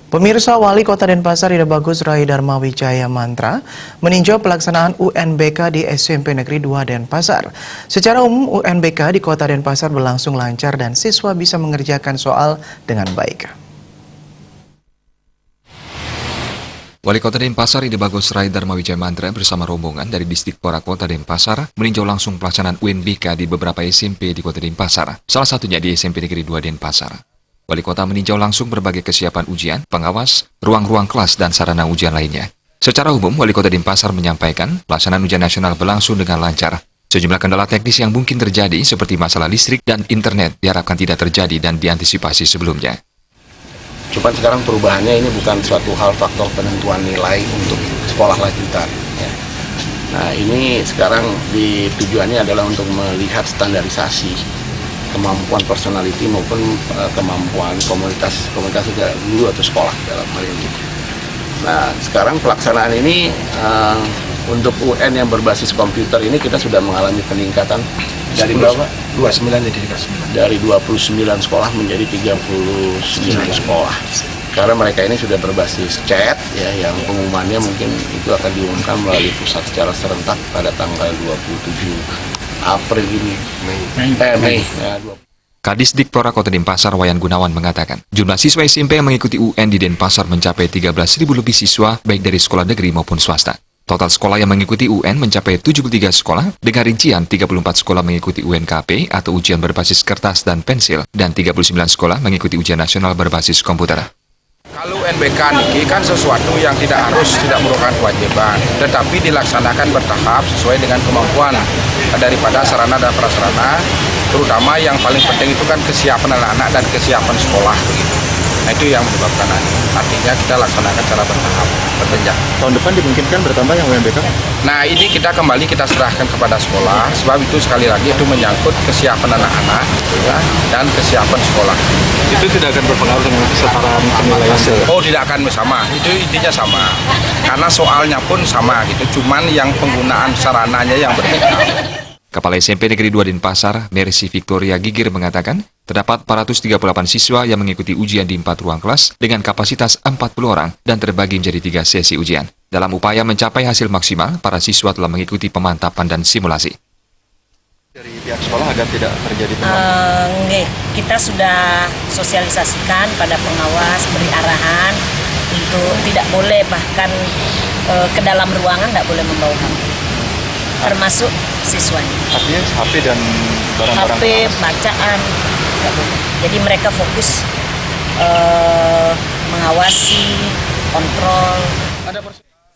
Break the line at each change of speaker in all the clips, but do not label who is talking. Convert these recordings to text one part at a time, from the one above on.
Pemirsa, Wali Kota Denpasar Ida Bagus Rai Darmawijaya Mantra meninjau pelaksanaan UNBK di SMP Negeri 2 Denpasar. Secara umum, UNBK di Kota Denpasar berlangsung lancar dan siswa bisa mengerjakan soal dengan baik.
Wali Kota Denpasar Ida Bagus Rai Darmawijaya Mantra bersama rombongan dari Disdikpora Kota Denpasar meninjau langsung pelaksanaan UNBK di beberapa SMP di Kota Denpasar, salah satunya di SMP Negeri 2 Denpasar. Wali Kota meninjau langsung berbagai kesiapan ujian, pengawas, ruang-ruang kelas, dan sarana ujian lainnya. Secara umum, Wali Kota Denpasar menyampaikan pelaksanaan ujian nasional berlangsung dengan lancar. Sejumlah kendala teknis yang mungkin terjadi seperti masalah listrik dan internet diharapkan tidak terjadi dan diantisipasi sebelumnya.
Cuman sekarang perubahannya ini bukan suatu hal faktor penentuan nilai untuk sekolah lanjutan. Ya. Nah ini sekarang tujuannya adalah untuk melihat standarisasi kemampuan personality maupun kemampuan komunikasi guru atau sekolah dalam hal ini. Nah sekarang pelaksanaan ini untuk UN yang berbasis komputer ini kita sudah mengalami peningkatan dari berapa? 29 jadi 9. Dari 29 sekolah menjadi 39 sekolah. Karena mereka ini sudah berbasis chat ya, yang pengumumannya mungkin itu akan diumumkan melalui pusat secara serentak pada tanggal 27 April ini, Mei.
Kadisdikpora Kota Denpasar Wayan Gunawan mengatakan, jumlah siswa SMP yang mengikuti UN di Denpasar mencapai 13.000 lebih siswa, baik dari sekolah negeri maupun swasta. Total sekolah yang mengikuti UN mencapai 73 sekolah, dengan rincian 34 sekolah mengikuti UNKP atau ujian berbasis kertas dan pensil, dan 39 sekolah mengikuti ujian nasional berbasis komputer.
Kalau UNBK niki kan sesuatu yang tidak merupakan kewajiban, tetapi dilaksanakan bertahap sesuai dengan kemampuan daripada sarana dan prasarana, terutama yang paling penting itu kan kesiapan anak-anak dan kesiapan sekolah begitu. Nah itu yang menyebabkan artinya kita laksanakan secara bertahap, berjenjang.
Tahun depan dimungkinkan bertambah yang UNBK?
Nah ini kita serahkan kepada sekolah, sebab itu sekali lagi itu menyangkut kesiapan anak-anak ya, dan kesiapan sekolah.
Itu tidak akan berpengaruh dengan kesetaraan penilaian hasil?
Oh tidak akan sama, itu intinya sama. Karena soalnya pun sama gitu, cuman yang penggunaan sarananya yang berbeda.
Kepala SMP Negeri 2 Denpasar, Mercy Victoria Gigir mengatakan, terdapat 438 siswa yang mengikuti ujian di 4 ruang kelas dengan kapasitas 40 orang dan terbagi menjadi 3 sesi ujian. Dalam upaya mencapai hasil maksimal, para siswa telah mengikuti pemantapan dan simulasi.
Dari pihak sekolah agar tidak terjadi penularan?
Kita sudah sosialisasikan pada pengawas, beri arahan untuk tidak boleh bahkan ke dalam ruangan tidak boleh membawa HP. Termasuk siswanya.
Artinya HP dan barang-barang
HP, bacaan, tidak boleh. Jadi mereka fokus mengawasi, kontrol.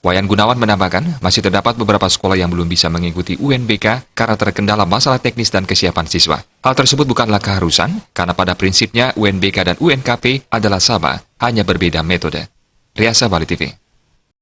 Wayan Gunawan menambahkan, masih terdapat beberapa sekolah yang belum bisa mengikuti UNBK karena terkendala masalah teknis dan kesiapan siswa. Hal tersebut bukanlah keharusan, karena pada prinsipnya UNBK dan UNKP adalah sama, hanya berbeda metode. Riasa Bali TV.